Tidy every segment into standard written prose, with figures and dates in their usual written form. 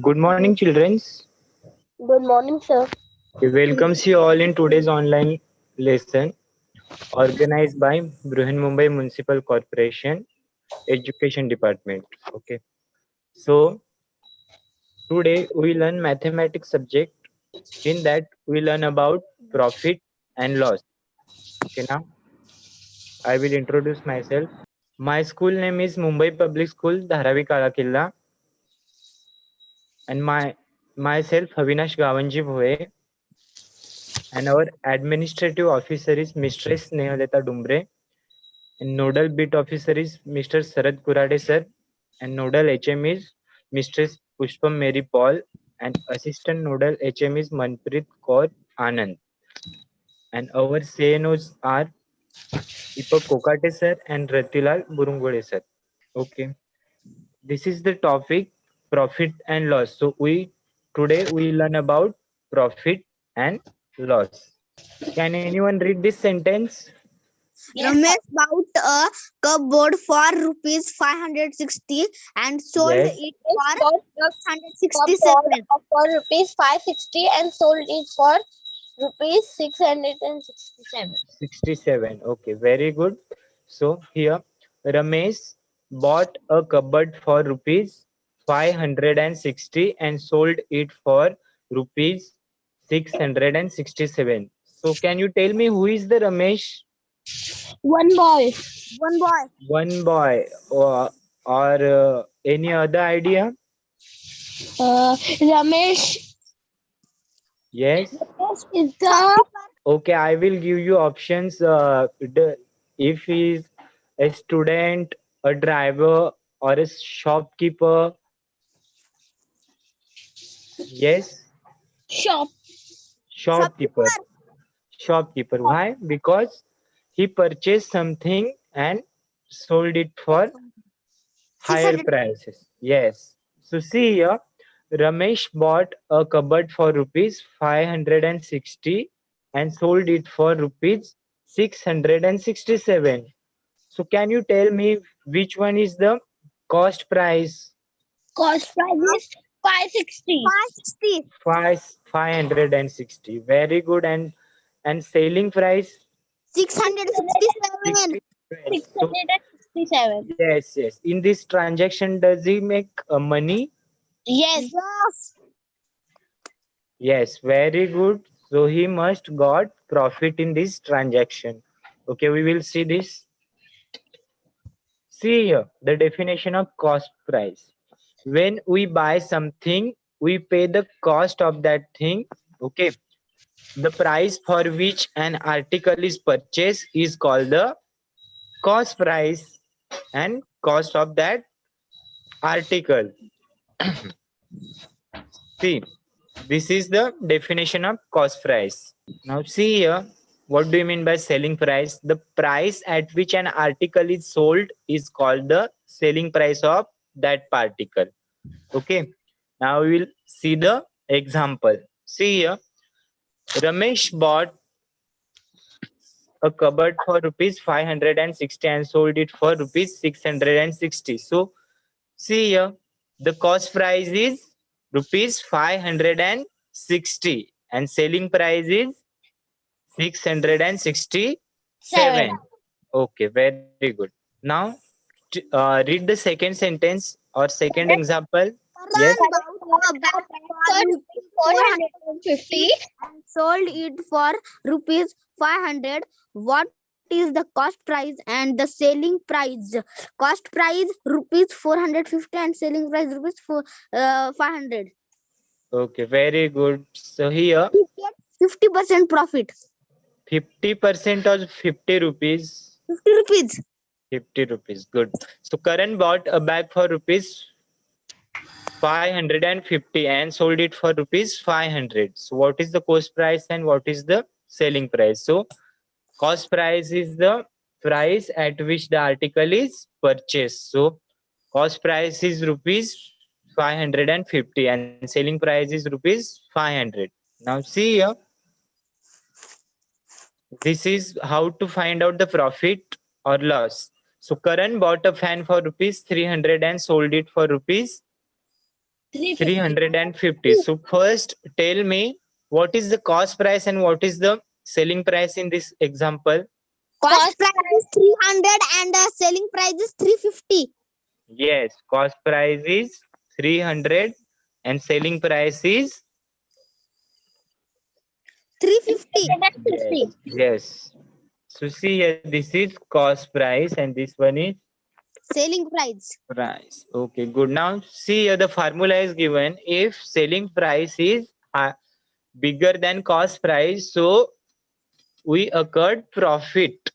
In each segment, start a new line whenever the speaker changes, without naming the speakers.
Good morning, children.
Good morning, sir.
We welcomes you all in today's online lesson organized by Bruhan Mumbai Municipal Corporation Education Department. Okay. So today we learn mathematics subject. In that we learn about profit and loss. Okay. Now I will introduce myself. My school name is Mumbai Public School, Dharavi Kala Killa, and myself Avinash Gavanji Bhoye, and our administrative officer is Mistress Snehaleta Dumbre, and nodal bit officer is Mr. Sarad Kurade sir, and nodal HM is Mistress Pushpam Mary Paul, and assistant nodal HM is Manpreet Kaur Anand, and our CNOs are Deepak Kokate sir and Ratilal Burungole sir. Okay, this is the topic profit and loss. So today we learn about profit and loss. Can anyone read this sentence?
Ramesh bought a cupboard for rupees 560 and sold
Yes.
it
Bought
for
a
167.
for rupees 560 and sold it for rupees 667.
67. Okay, very good. So here Ramesh bought a cupboard for rupees 560 and sold it for rupees 667. So can you tell me who is the Ramesh?
One boy.
One boy.
One boy, or any other idea?
Ramesh
Yes.
is the
Okay, I will give you options. If he is a student, a driver, or a shopkeeper. Yes,
shop.
shopkeeper. Shopkeeper. Why? Because he purchased something and sold it for higher
600.
prices. Yes. So see here, Ramesh bought a cupboard for rupees 560 and sold it for rupees 667. So can you tell me which one is the cost price?
Cost price is 560.
560.
560. Very good. And selling price
667.
67. So
667.
yes. In this transaction, does he make money?
Yes.
Yes.
Yes, very good. So he must got profit in this transaction. Okay, we will see this. See here the definition of cost price. When we buy something, we pay the cost of that thing. Okay, the price for which an article is purchased is called the cost price and cost of that article. See, this is the definition of cost price. Now see here, what do you mean by selling price? The price at which an article is sold is called the selling price of that particle. Okay. Now we will see the example. See here, Ramesh bought a cupboard for rupees 560 and sold it for rupees 660. So see here, the cost price is rupees 560 and selling price is 667. Okay, very good. Now read the second sentence or second example. Yes.
Karan bought a bag for rupees 450 and sold it for rupees 500. What is the cost price and the selling price? Cost price rupees 450 and selling price rupees 500.
Okay, very good. So here
We get 50% profit.
50% or 50 rupees.
50 rupees.
50 rupees. Good. So Karan bought a bag for rupees 550 and sold it for rupees 500. So what is the cost price and what is the selling price? So cost price is the price at which the article is purchased. So cost price is rupees 550 and selling price is rupees 500. Now see here, this is how to find out the profit or loss. So Karan bought a fan for rupees 300 and sold it for rupees 350. So first tell me what is the cost price and what is the selling price in this example.
Cost price is 300 and the selling price is 350.
Yes, cost price is 300 and selling price is
350.
yes. So see here, this is cost price and this one is
Selling price.
price. Okay, good. Now see here the formula is given. If selling price is bigger than cost price, so we occurred profit.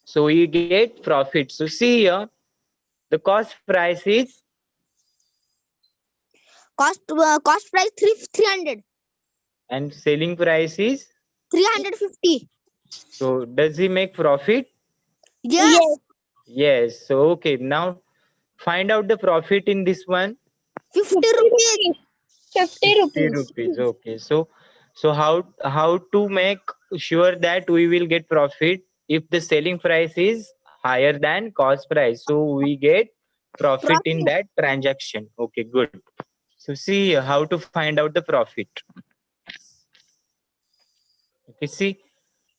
So we get profit. So see here, the cost price is
Cost price 300.
and selling price is
350.
so does he make profit?
Yes.
Yes. So okay, now find out the profit in this one.
50 rupees.
50 rupees. Okay. So how to make sure that we will get profit if the selling price is higher than cost price? So we get profit in that transaction. Okay, good. So see how to find out the profit. Okay, see,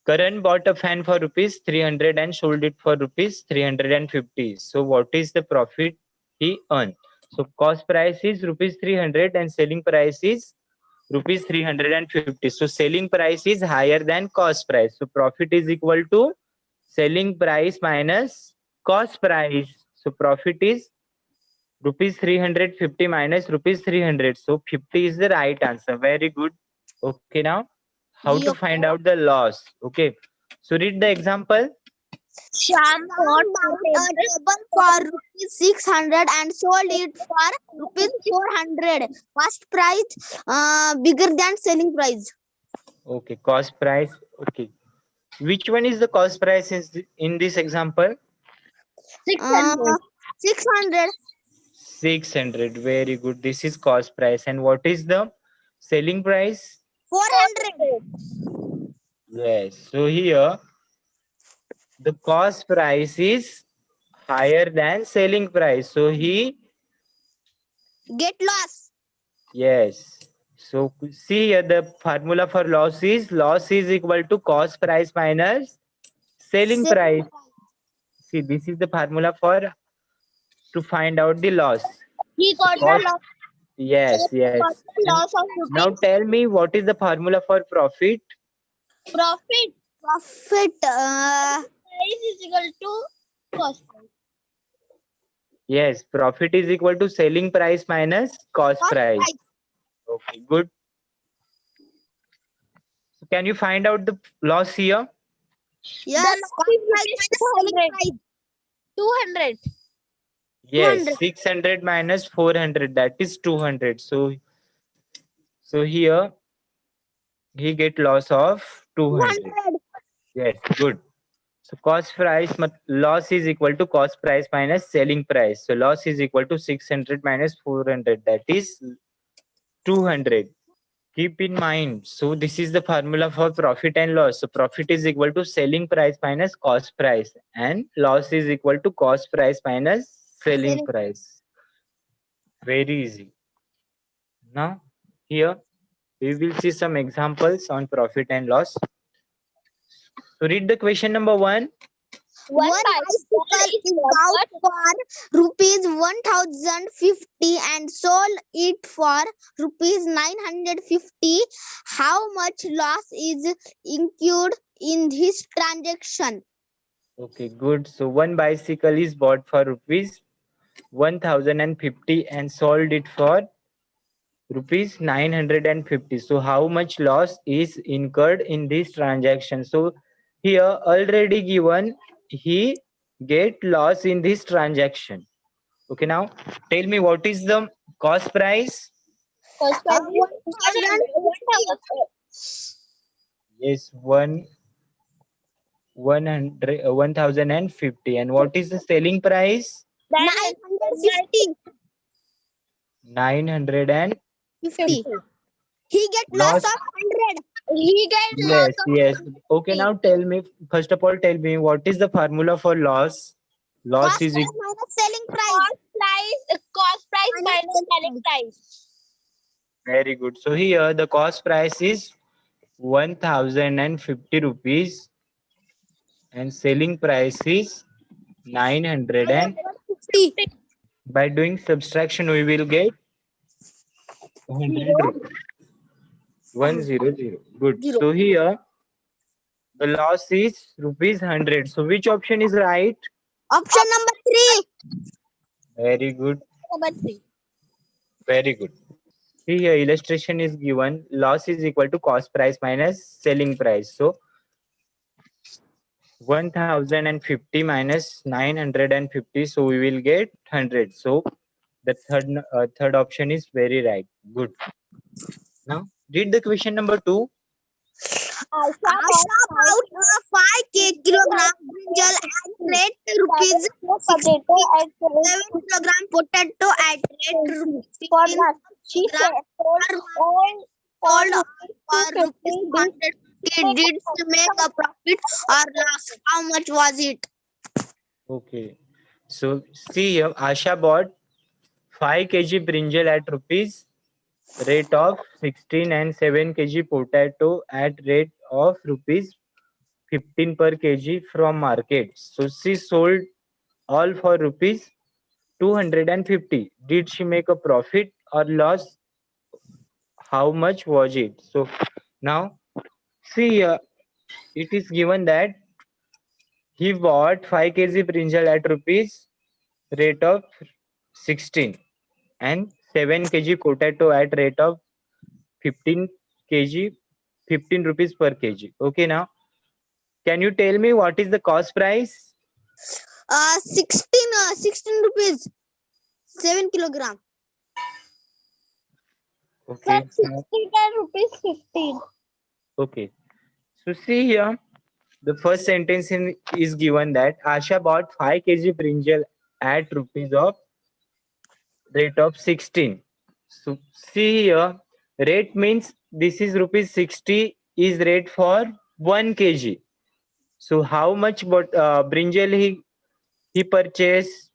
Karan bought a fan for rupees 300 and sold it for rupees 350. So what is the profit he earned? So cost price is rupees 300 and selling price is rupees 350. So selling price is higher than cost price. So profit is equal to selling price minus cost price. So profit is rupees 350 minus rupees 300. So 50 is the right answer. Very good. Okay, now how to
Yep.
find out the loss? Okay, so read the example.
Shyam bought
A table for rupees 600 and sold it for rupees 400. Cost price bigger than selling price.
Okay, cost price. Okay, which one is the cost price in this example?
600.
600. Very good. This is cost price. And what is the selling price?
400.
Yes. So here the cost price is higher than selling price. So he
Get loss.
yes. So see here the formula for loss is equal to cost price minus selling price. See, this is the formula for to find out the loss.
He got
Cost-
the loss.
Yes, yes.
Loss of
Now
rupees.
tell me what is the formula for profit?
Profit
Profit
price is equal to cost price.
Yes, profit is equal to selling price minus cost price. Okay, good. So can you find out the loss here?
yes. Cost price minus selling price.
200.
Yes,
200.
600 minus 400, that is 200. So here he get loss of 200.
200.
Yes, good. So cost price loss is equal to cost price minus selling price. So loss is equal to 600 minus 400, that is 200. Keep in mind, so this is the formula for profit and loss. So profit is equal to selling price minus cost price and loss is equal to cost price minus selling
Selling.
price. Very easy. Now here we will see some examples on profit and loss. So read the question number 1.
One
bicycle is bought for rupees 1050 and sold it for rupees 950. How much loss is incurred in this transaction?
Okay, good. So one bicycle is bought for rupees 1050 and sold it for rupees 950. So how much loss is incurred in this transaction? So here already given he get loss in this transaction. Okay, now tell me what is the cost price?
Cost price is 1000.
Yes, 1050. And what is the selling price?
950.
950.
He get loss
Loss.
of 100.
He get
Yes, yes. Okay, now tell me, first of all, tell me what is the formula for loss? Loss
Cost
is
price minus selling price.
cost price minus selling price.
Very good. So here the cost price is 1050 rupees and selling price is 900, and
50.
by doing subtraction we will get 100 rupees. 100. Good.
Zero.
So here the loss is rupees 100. So which option is right?
Option number 3.
Very good.
Number 3.
Very good. See here illustration is given. Loss is equal to cost price minus selling price. So 1050 minus 950. So we will get 100. So the third option is very right. Good. Now read the question number 2.
Asha bought a 5 kilogram brinjal at rate rupees
Potato at
7 kilogram potato at rate rupees
for
15
that. She
gram
sold
sold for
for
rupees 150. Did she make a profit or loss? How much was it?
Okay. So see here Asha bought 5 kg brinjal at rupees rate of 16 and 7 kg potato at rate of rupees 15 per kg from market. So she sold all for rupees 250. Did she make a profit or loss? How much was it? So now see here it is given that he bought 5 kg brinjal at rupees rate of 16 and 7 kg potato at rate of 15 kg 15 rupees per kg. Okay, now can you tell me what is the cost price?
16 rupees 7 kilogram.
Okay,
from 16 and rupees 15.
okay. So see here, the first sentence is given that Asha bought 5 kg brinjal at rupees of rate of 16. So see here, rate means this is rupees 60 is rate for 1 kg. So how much brinjal he purchased?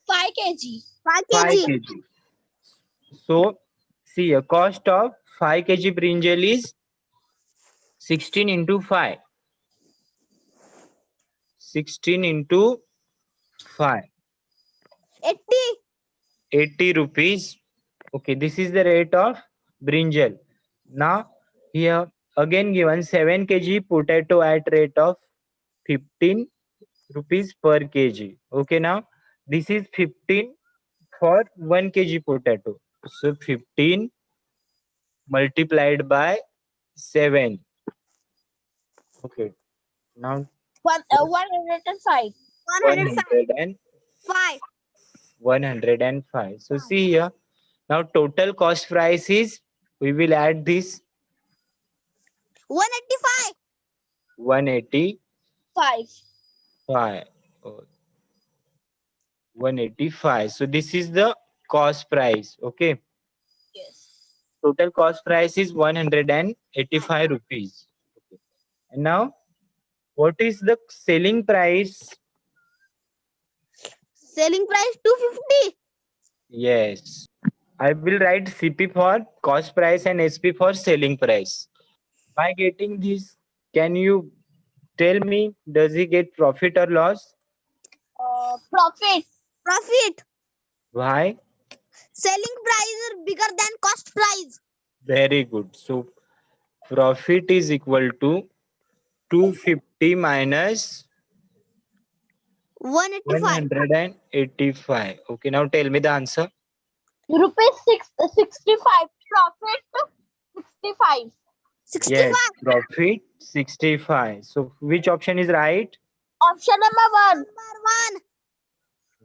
5 kg.
5
5
kg.
kg. So see a cost of 5 kg brinjal is 16 into 5. 16 into 5.
80.
80 rupees. Okay, this is the rate of brinjal. Now here again given 7 kg potato at rate of 15 rupees per kg. Okay, now this is 15 for 1 kg potato. So 15 multiplied by 7. Okay, now
105.
105.
105. So see here, now total cost price is, we will add this
185.
185.
5.
Oh, 185. So this is the cost price. Okay,
Yes.
total cost price is 185 rupees. Okay. And now what is the selling price?
Selling price 250.
Yes, I will write CP for cost price and SP for selling price. By getting this, can you tell me, does he get profit or loss?
Profit.
Profit.
Why?
Selling price is bigger than cost price.
Very good. So profit is equal to 250 minus
185.
185. Okay, now tell me the answer.
Rupees 65. Profit 65.
65.
Yes, profit 65. So which option is right?
Option number 1.
Number 1.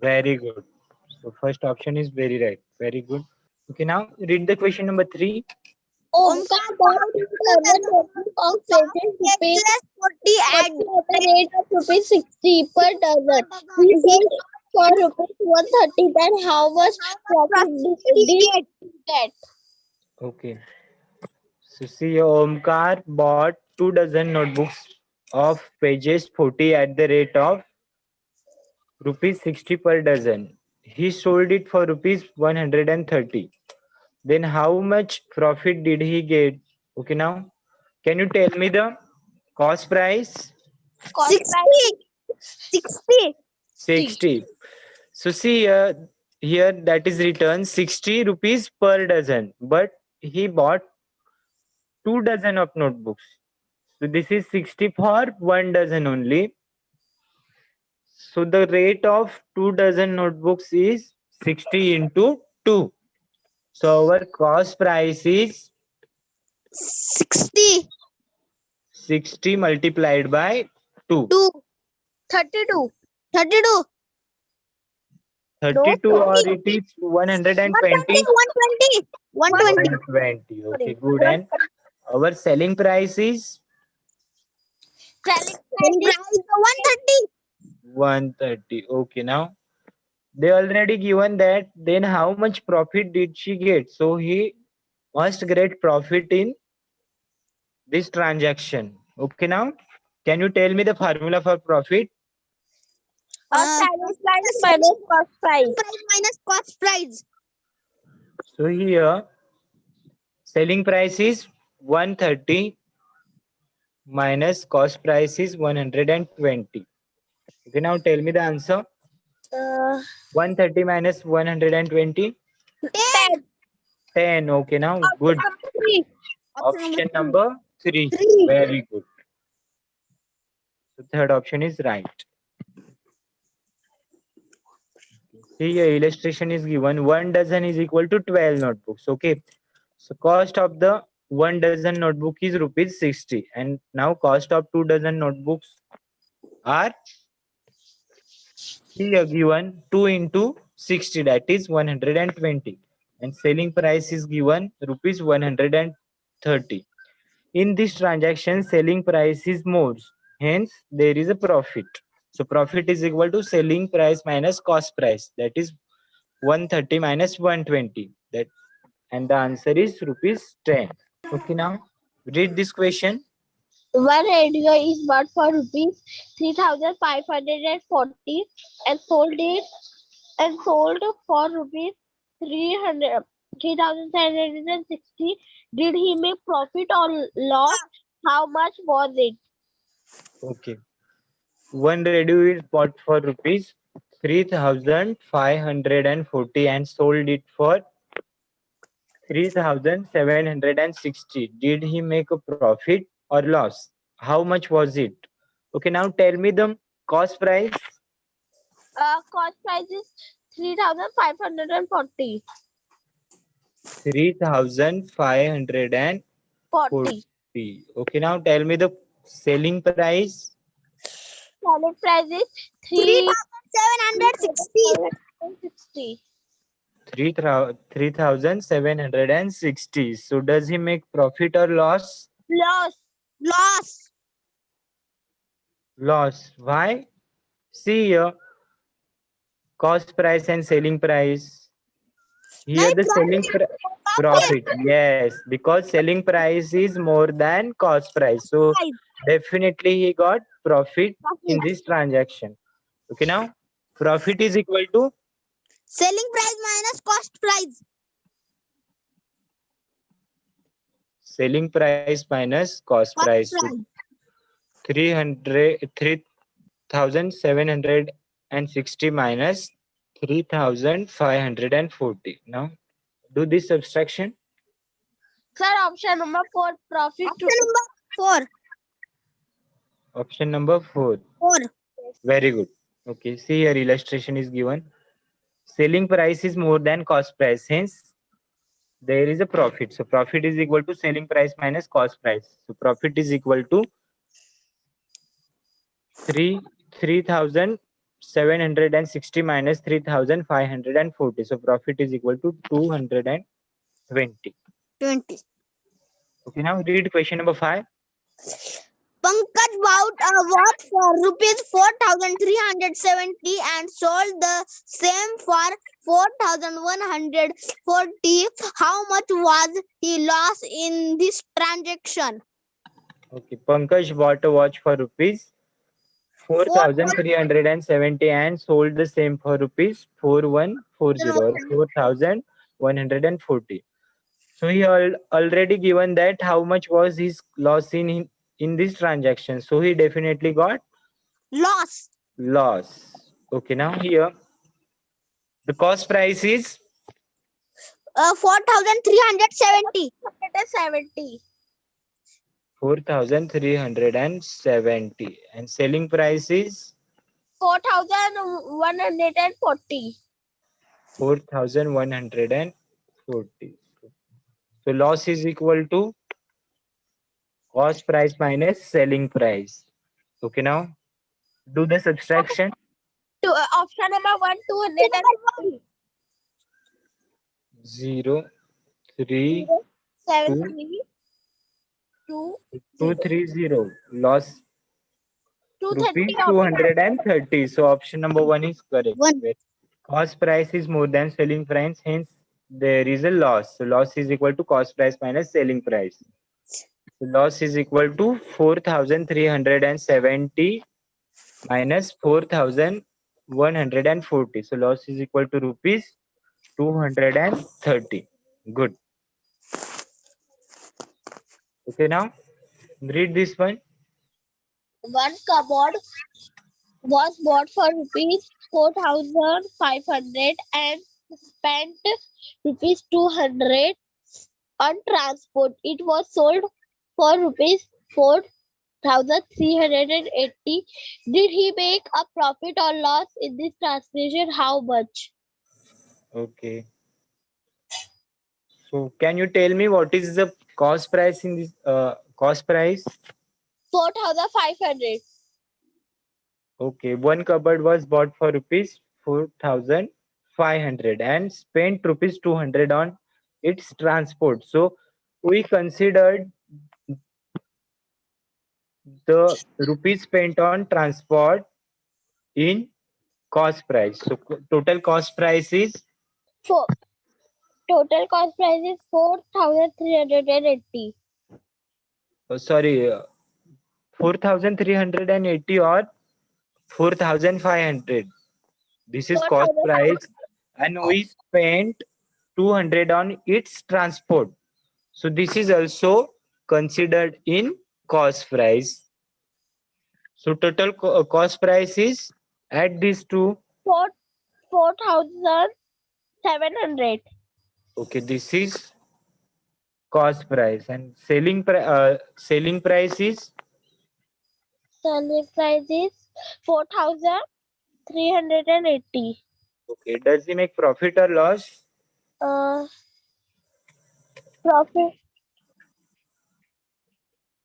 Very good. So first option is very right. Very good. Okay, now read the question number 3.
Omkar bought 7 bottles of pages rupees
40
at the rate of rupees 60 per dozen. He sold for rupees 130. Then how much profit did he get?
Okay. So see, Omkar bought 2 dozen notebooks of pages 40 at the rate of rupees 60 per dozen. he sold it for rupees 130. Then how much profit did he get? Okay, now can you tell me the cost price?
60.
60. So see here that is written 60 rupees per dozen, but he bought 2 dozen of notebooks. So this is 60 for 1 dozen only. So the rate of 2 dozen notebooks is 60 into 2. So our cost price is
60.
60 multiplied by 2.
32. 32.
32 or it is 120?
120.
120. Okay, good. And our selling price is
Selling price 130.
130. Okay, now they already given that. Then how much profit did she get? So he must get profit in this transaction. Okay, now can you tell me the formula for profit?
Selling price minus cost price.
Price minus cost price.
So here selling price is 130 minus cost price is 120. Okay, now tell me the answer. 130 minus 120?
10.
10. Okay, now good.
Three.
Option number 3.
3.
Very good. So third option is right. Here illustration is given. 1 dozen is equal to 12 notebooks. Okay. So cost of the 1 dozen notebook is rupees 60. And now cost of 2 dozen notebooks are here given 2 into 60, that is 120. And selling price is given rupees 130. In this transaction, selling price is more. Hence, there is a profit. So profit is equal to selling price minus cost price. That is 130 minus 120. That and the answer is rupees 10. Okay, now read this question.
One radio is bought for rupees 3,540 and sold for rupees 3,760. Did he make profit or loss? How much was it?
Okay. One radio is bought for rupees 3,540 and sold it for 3,760. Did he make a profit or loss? How much was it? Okay, now tell me the cost price.
Cost price is 3,540.
3,540.
40.
Okay, now tell me the selling price.
Selling price is
3,760.
3,760. So does he make profit or loss?
Loss.
Loss. Why? See here, cost price and selling price. Here the selling profit. Yes, because selling price is more than cost price. So definitely he got profit in this transaction. Okay, now profit is equal to
Selling price minus cost price.
selling price minus cost price. So 3,760 minus 3,540. Now do this subtraction.
Sir, option number 4, profit.
Option number 4.
4.
Very good. Okay, see here illustration is given. Selling price is more than cost price. Hence, there is a profit. So profit is equal to selling price minus cost price. So profit is equal to 3,760 minus 3,540. So profit is equal to 220.
20.
Okay, now read question number 5.
Pankaj bought a watch for rupees 4,370 and sold the same for 4,140. How much was he lost in this transaction?
Okay, Pankaj bought a watch for rupees 4,370 and sold the same for rupees 4,140 or 4,140. So he already given that how much was his loss in this transaction. So he definitely got
Loss.
loss. Okay, now here the cost price is
4,370.
4,370 and selling price is
4,140.
4,140. So loss is equal to cost price minus selling price. Okay, now do the subtraction.
Option number 1, 250.
0, 3,
7,
2,
3, 2,
230. Loss
230.
rupees 230. So option number 1 is correct.
One.
Cost price is more than selling price, hence there is a loss. So loss is equal to cost price minus selling price. So loss is equal to 4,370 minus 4,140. So loss is equal to rupees 230. Good. Okay, now read this one.
One cupboard was bought for rupees 4,500 and spent rupees 200 on transport. It was sold for rupees 4,380. Did he make a profit or loss in this transaction? How much?
Okay. So can you tell me what is the cost price in this cost price?
4,500.
Okay, one cupboard was bought for rupees 4,500 and spent rupees 200 on its transport. So we considered the rupees spent on transport in cost price. So total cost price is
Four. Total cost price is 4,380.
sorry 4,380 or 4,500. This is cost
4,500.
price and we spent 200 on its transport. So this is also considered in cost price. So total cost price is add these two.
4,700.
Okay, this is cost price and selling price is
Selling price is 4,380.
okay. Does he make profit or loss?
Profit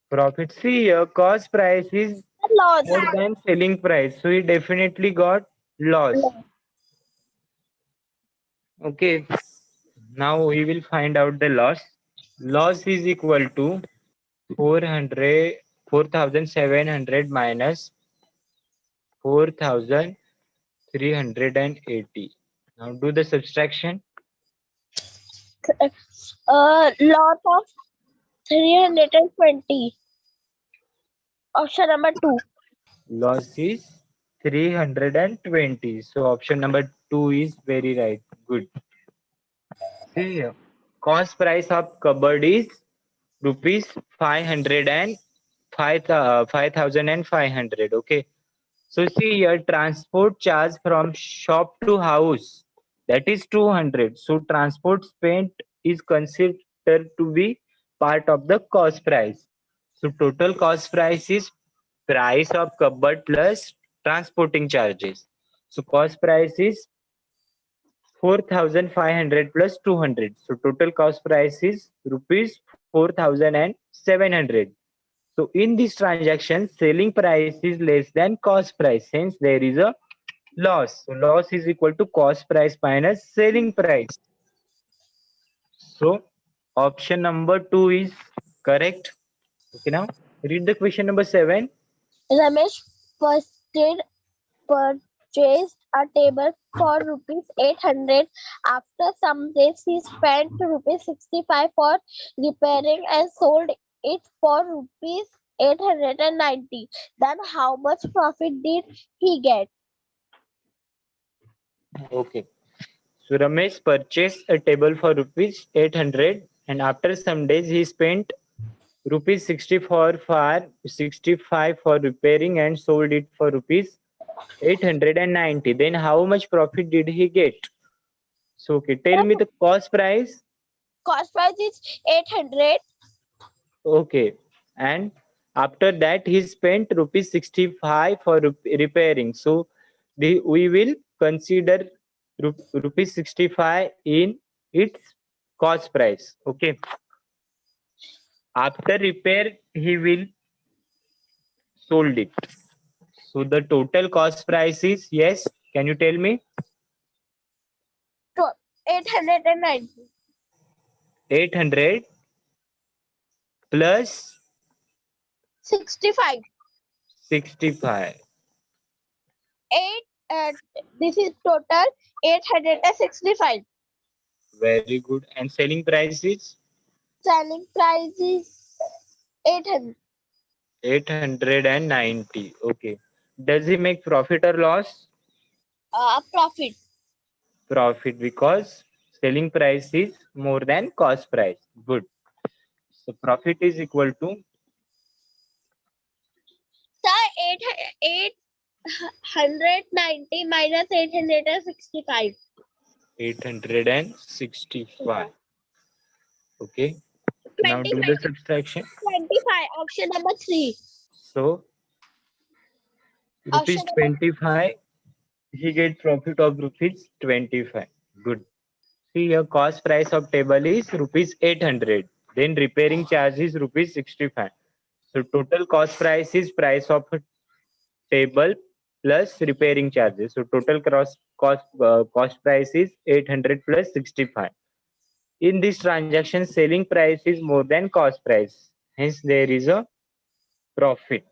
Profit. See here, cost price is
loss.
more than selling price, so he definitely got loss. Okay, now we will find out the loss. Loss is equal to 4,700 minus 4,380. Now do the subtraction.
Lot of 320. Option number 2.
Loss is 320. So option number 2 is very right. Good. See here. Cost price of cupboard is rupees 500 and 5,500. Okay. So see here, transport charge from shop to house, that is 200. So transport spent is considered to be part of the cost price. So total cost price is price of cupboard plus transporting charges. So cost price is 4,500 plus 200. So total cost price is rupees 4,700. So in this transaction, selling price is less than cost price. Hence, there is a loss. So loss is equal to cost price minus selling price. So option number 2 is correct. Okay, now read the question number 7.
Ramesh purchased a table for rupees 800. After some days, he spent rupees 65 for repairing and sold it for rupees 890. Then how much profit did he get?
Okay. So Ramesh purchased a table for rupees 800 and after some days he spent rupees 65 for repairing and sold it for rupees 890. Then how much profit did he get? So okay, tell me the cost price.
Cost price is 800.
Okay. And after that he spent rupees 65 for repairing. So we will consider rupees 65 in its cost price. Okay. After repair he will sold it. So the total cost price is, yes, can you tell me?
890.
800 plus
65.
65.
8. This is total 865.
Very good. And selling price is
Selling price is 800.
890. Okay. Does he make profit or loss?
Profit.
Profit, because selling price is more than cost price. Good. So profit is equal to
Sir, 890 minus 865.
865. Okay. Now do
25.
the subtraction.
25. Option number 3.
So rupees
Option number
25, he get profit of rupees 25. Good. See, your cost price of table is rupees 800. Then repairing charge is rupees 65. So total cost price is price of a table plus repairing charges. So total cost price is 800 plus 65. In this transaction, selling price is more than cost price. Hence, there is a profit.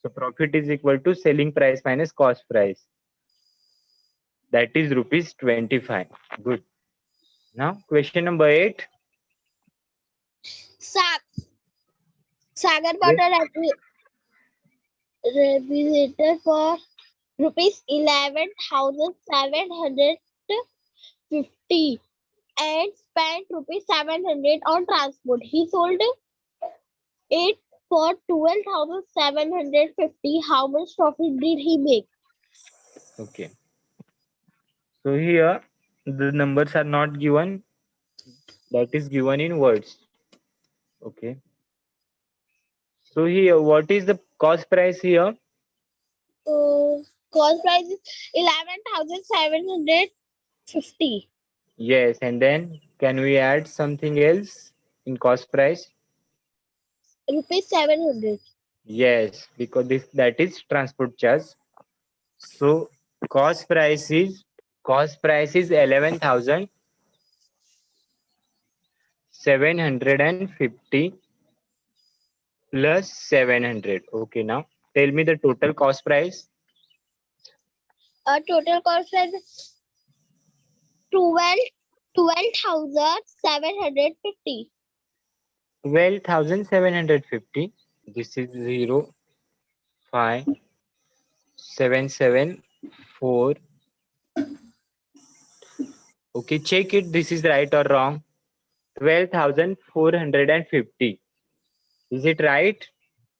So profit is equal to selling price minus cost price. That is rupees 25. Good. Now, question number 8.
Sagar
Yes.
bought a refrigerator for rupees 11,750 and spent rupees 700 on transport. He sold it for 12,750. How much profit did he make?
Okay. So here the numbers are not given. That is given in words. Okay. So here, what is the cost price here?
Cost price is 11,750.
Yes, and then can we add something else in cost price?
Rupees 700.
Yes, because this that is transport charge. So cost price is 11,750 plus 700. Okay, now tell me the total cost price.
Total cost price is 12,750.
12,750. This is 0, 5, 7, 7, 4. Okay, check it. This is right or wrong. 12,450. Is it right?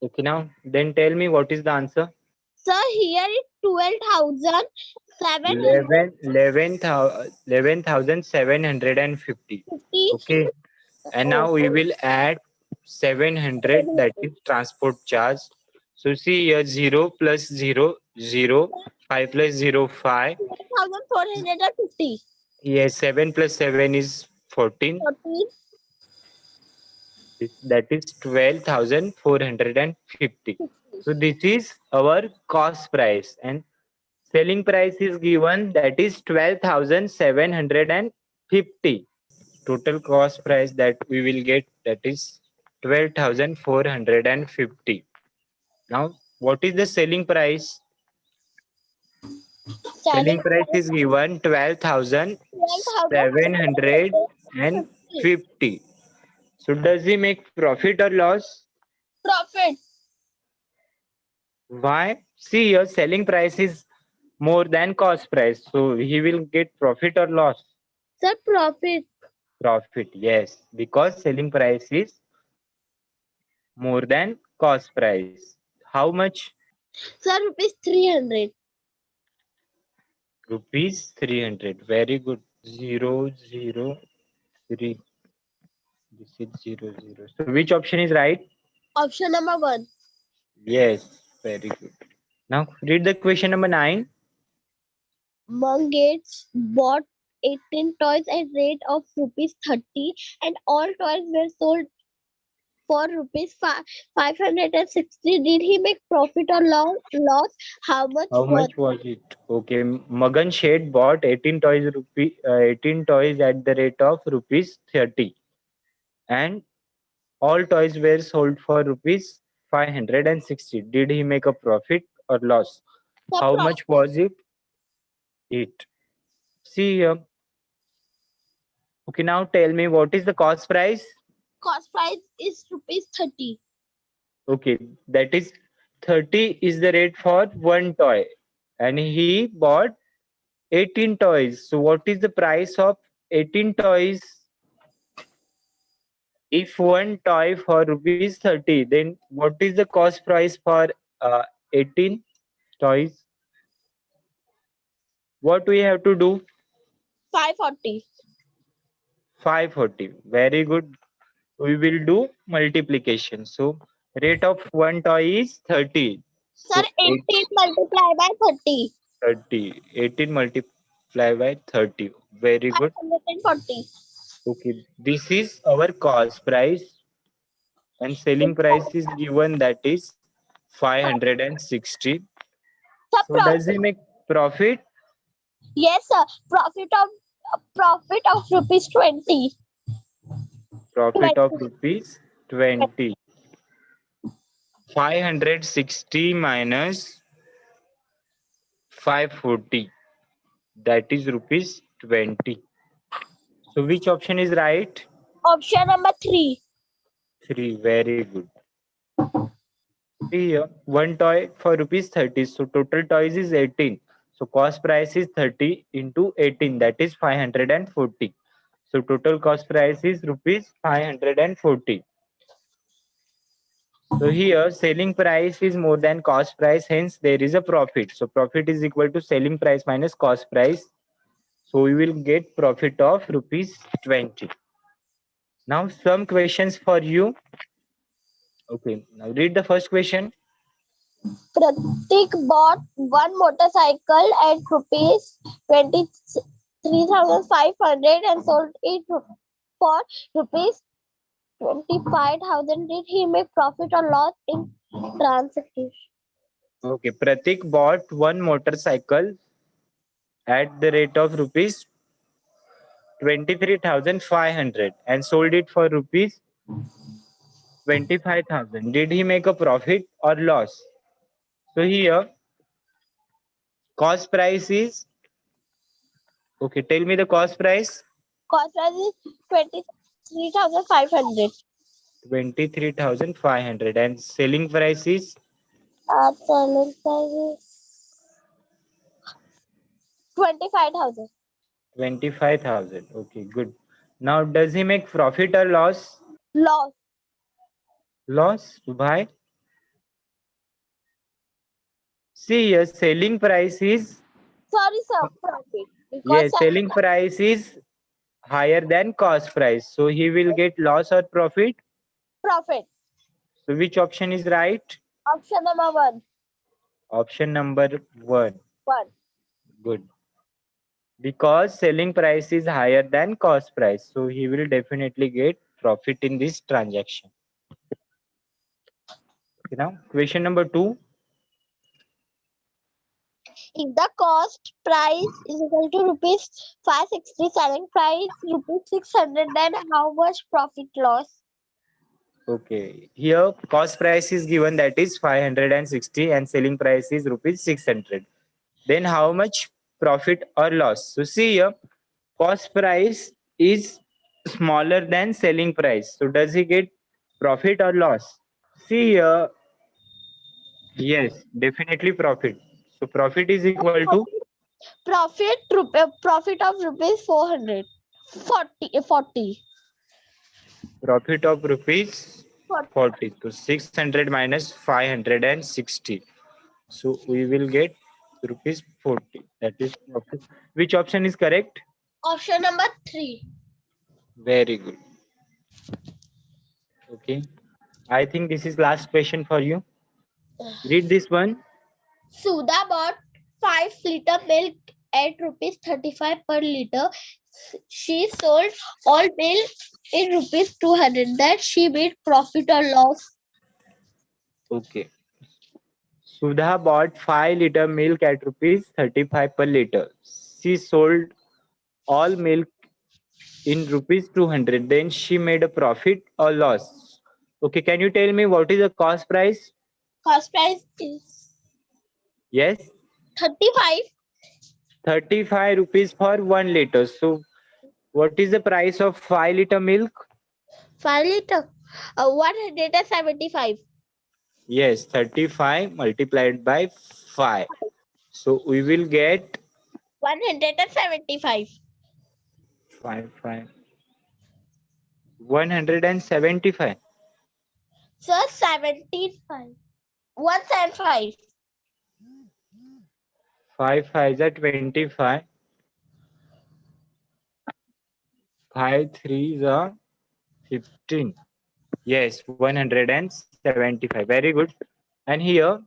Okay, now then tell me what is the answer.
Sir, here is 12,750.
11,750. Okay, and now we will add 700, that is transport charge. So see here, 0 plus 0, 0, 5 plus 0, 5.
12,450.
Yes, 7 plus 7 is 14.
14.
That is 12,450. So this is our cost price, and selling price is given, that is 12,750. Total cost price that we will get, that is 12,450. Now, what is the selling price? Selling price is given 12,750. So does he make profit or loss?
Profit.
Why? See, your selling price is more than cost price. So he will get profit or loss?
Sir, profit.
Profit, yes. Because selling price is more than cost price. How much?
Sir, rupees 300.
Rupees 300. Very good. 003. This is 00. So which option is right?
Option number 1.
Yes. Very good. Now read the question number 9.
Mangates bought 18 toys at rate of rupees 30 and all toys were sold for rupees 560. Did he make profit or loss? How much
How
was?
much was it? Okay. Magan Sheth bought 18 toys at the rate of rupees 30. And all toys were sold for rupees 560. Did he make a profit or loss?
The
How much was it? It. See here. Okay, now tell me what is the cost price?
cost price is rupees 30.
Okay, that is 30 is the rate for one toy. And he bought 18 toys. So what is the price of 18 toys? If one toy for rupees 30, then what is the cost price for 18 toys? What we have to do?
540.
540. Very good. We will do multiplication. So rate of one toy is 30.
Sir,
So
18 multiplied by 30.
30. 18 multiplied by 30. Very good.
540.
Okay. This is our cost price and selling price is given, that is 560.
Sir,
So does he make profit?
yes, sir. Profit of rupees 20.
Profit of rupees 20. 560 minus 540. That is rupees 20. So which option is right?
Option number 3.
3. Very good. See here, one toy for rupees 30. So total toys is 18. So cost price is 30 into 18. That is 540. So total cost price is rupees 540. So here selling price is more than cost price. Hence there is a profit. So profit is equal to selling price minus cost price. So we will get profit of rupees 20. Now some questions for you. Okay, now read the first question.
Pratik bought one motorcycle at rupees 23,500 and sold it for rupees 25,000. Did he make profit or loss in transaction?
Okay, Pratik bought one motorcycle at the rate of rupees 23,500 and sold it for rupees 25,000. Did he make a profit or loss? So here cost price is, okay, tell me the cost price.
Cost price is 23,500.
23,500 and selling price is
Selling price is 25,000.
25,000. Okay, good. Now does he make profit or loss?
Loss.
Loss. Why? See here, selling price is,
Sorry, sir, profit. Because
yes, selling price is higher than cost price. So he will get loss or profit.
profit.
So which option is right?
Option number 1.
Option number 1.
1.
Good. Because selling price is higher than cost price. So he will definitely get profit in this transaction. Okay, now question number 2.
If the cost price is equal to rupees 560, selling price rupees 600, then how much profit loss?
Okay. Here cost price is given, that is 560 and selling price is rupees 600. Then how much profit or loss? So see here, cost price is smaller than selling price. So does he get profit or loss? See here, Yes, definitely profit. So profit is equal to
Profit of rupees 400. 40.
profit of rupees 40. So 600 minus 560. So we will get rupees 40. That is profit. Which option is correct?
Option number 3.
Very good. Okay. I think this is last question for you. Read this one.
Sudha bought 5 liter milk at rupees 35 per liter. She sold all milk in rupees 200. That she made profit or loss.
Okay. Sudha bought 5 liter milk at rupees 35 per liter. She sold all milk in rupees 200. Then she made a profit or loss. Okay, can you tell me what is the cost price?
Cost price is
Yes,
35.
35 rupees for 1 liter. So what is the price of 5 liter milk?
5 liter. 175.
Yes, 35 multiplied by 5. So we will get
175.
5. 175.
So 75. 175.
5 is 25. 5 3 is 15. Yes, 175. Very good. And here,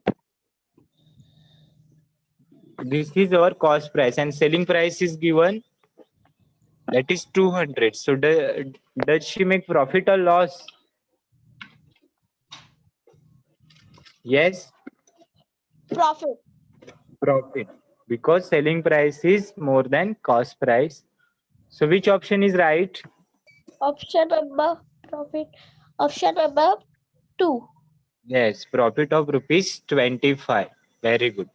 this is our cost price and selling price is given. That is 200. So does she make profit or loss? Yes,
Profit.
profit. Because selling price is more than cost price. So which option is right?
Option number profit. Option number 2.
Yes, profit of rupees 25. Very good.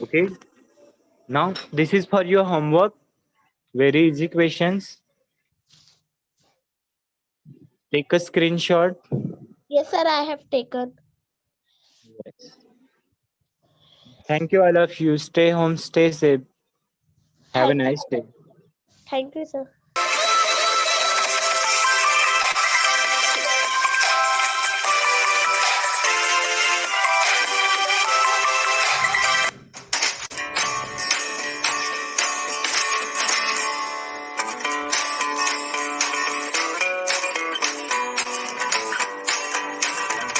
Okay. Now this is for your homework. Very easy questions. Take a screenshot.
Yes, sir, I have taken.
Yes. Thank you all of you. Stay home, stay safe. Have a nice day.
Thank you, sir.